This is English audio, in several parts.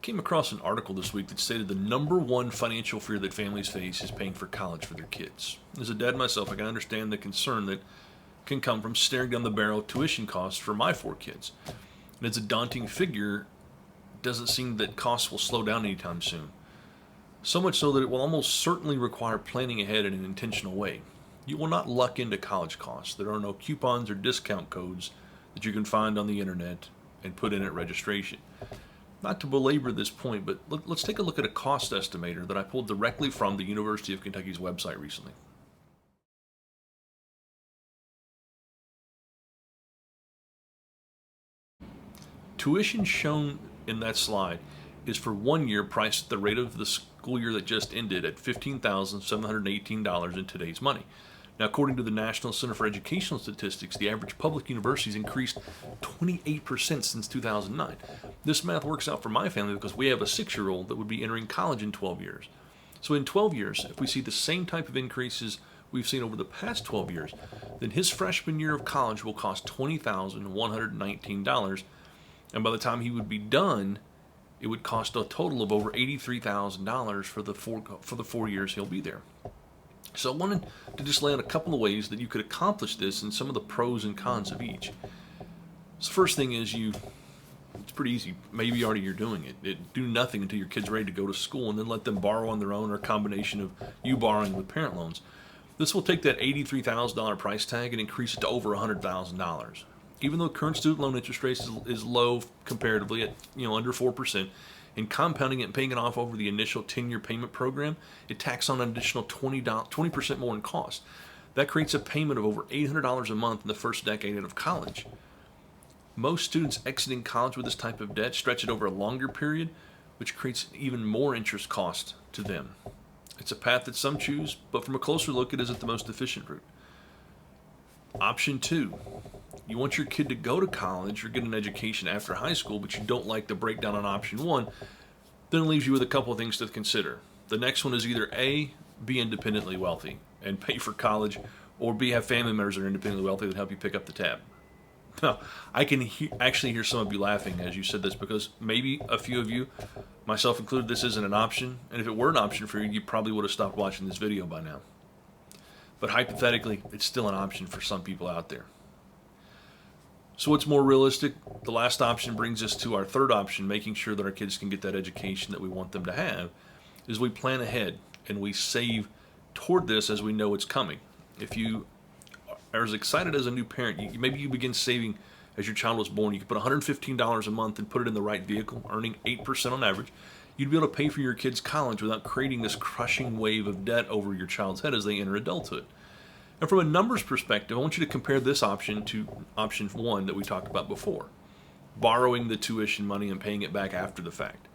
Came across an article this week that stated the number one financial fear that families face is paying for college for their kids. As a dad myself, I can understand the concern that can come from staring down the barrel of tuition costs for my four kids. And it's a daunting figure. It doesn't seem that costs will slow down anytime soon. So much so that it will almost certainly require planning ahead in an intentional way. You will not luck into college costs. There are no coupons or discount codes that you can find on the internet and put in at registration. Not to belabor this point, but let's take a look at a cost estimator that I pulled directly from the University of Kentucky's website recently. Tuition shown in that slide is for 1 year priced at the rate of the school year that just ended at $15,718 in today's money. Now, according to the National Center for Educational Statistics, the average public universities increased 28% since 2009. This math works out for my family because we have a 6-year-old that would be entering college in 12 years. So in 12 years, if we see the same type of increases we've seen over the past 12 years, then his freshman year of college will cost $20,119. And by the time he would be done, it would cost a total of over $83,000 for the 4 years he'll be there. So I wanted to just lay out a couple of ways that you could accomplish this and some of the pros and cons of each. So the first thing is it's pretty easy. Maybe already you're doing it. Do nothing until your kid's ready to go to school and then let them borrow on their own or a combination of you borrowing with parent loans. This will take that $83,000 price tag and increase it to over $100,000. Even though current student loan interest rates is low comparatively at under 4%, and compounding it and paying it off over the initial 10-year payment program, it tacks on an additional 20% more in cost. That creates a payment of over $800 a month in the first decade of college. Most students exiting college with this type of debt stretch it over a longer period, which creates even more interest cost to them. It's a path that some choose, but from a closer look, it isn't the most efficient route. Option 2. You want your kid to go to college or get an education after high school, but you don't like the breakdown on option 1, then it leaves you with a couple of things to consider. The next one is either A, be independently wealthy and pay for college, or B, have family members that are independently wealthy that help you pick up the tab. Now, I can actually hear some of you laughing as you said this because maybe a few of you, myself included, this isn't an option, and if it were an option for you, you probably would have stopped watching this video by now. But hypothetically, it's still an option for some people out there. So what's more realistic? The last option brings us to our third option, making sure that our kids can get that education that we want them to have, is we plan ahead and we save toward this as we know it's coming. If you are as excited as a new parent, maybe you begin saving as your child was born. You could put $115 a month and put it in the right vehicle, earning 8% on average. You'd be able to pay for your kids' college without creating this crushing wave of debt over your child's head as they enter adulthood. And from a numbers perspective, I want you to compare this option to option 1 that we talked about before, borrowing the tuition money and paying it back after the fact.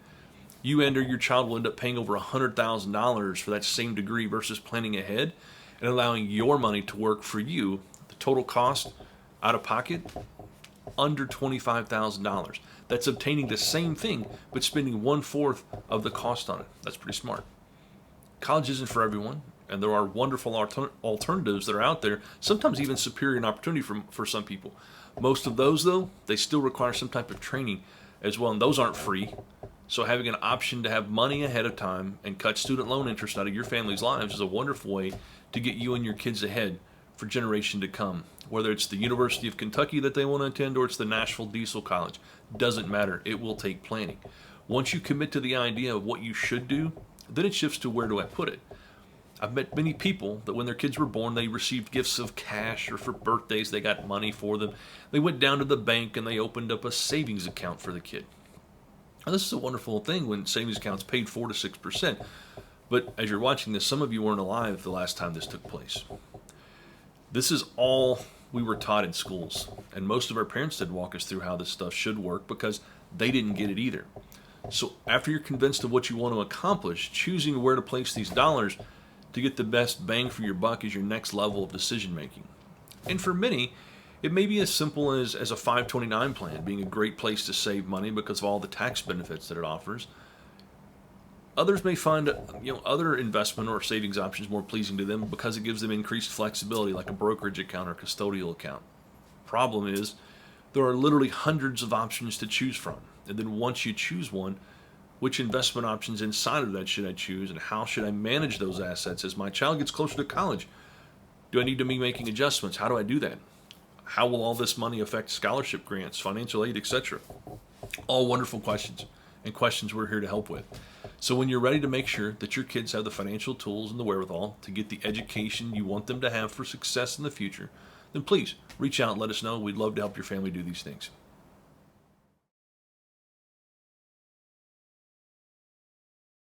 You and or your child will end up paying over $100,000 for that same degree versus planning ahead and allowing your money to work for you. The total cost out of pocket, under $25,000. That's obtaining the same thing but spending 1/4 of the cost on it. That's pretty smart. College isn't for everyone, and there are wonderful alternatives that are out there, sometimes even superior in opportunity for some people. Most of those, though, they still require some type of training as well, and those aren't free. So having an option to have money ahead of time and cut student loan interest out of your family's lives is a wonderful way to get you and your kids ahead for generation to come. Whether it's the University of Kentucky that they want to attend or it's the Nashville Diesel College, doesn't matter. It will take planning. Once you commit to the idea of what you should do, then it shifts to where do I put it. I've met many people that when their kids were born, they received gifts of cash, or for birthdays, they got money for them. They went down to the bank and they opened up a savings account for the kid. Now, this is a wonderful thing when savings accounts paid 4 to 6%. But as you're watching this, some of you weren't alive the last time this took place. This is all we were taught in schools. And most of our parents did walk us through how this stuff should work because they didn't get it either. So after you're convinced of what you want to accomplish, choosing where to place these dollars to get the best bang for your buck is your next level of decision making. And for many, it may be as simple as a 529 plan being a great place to save money because of all the tax benefits that it offers. Others may find other investment or savings options more pleasing to them because it gives them increased flexibility, like a brokerage account or custodial account. Problem is, there are literally hundreds of options to choose from. And then once you choose one, Which investment options inside of that should I choose, and how should I manage those assets as my child gets closer to college? Do I need to be making adjustments? How do I do that? How will all this money affect scholarship grants, financial aid, etc.? All wonderful questions, and questions we're here to help with. So when you're ready to make sure that your kids have the financial tools and the wherewithal to get the education you want them to have for success in the future, then please reach out and let us know. We'd love to help your family do these things.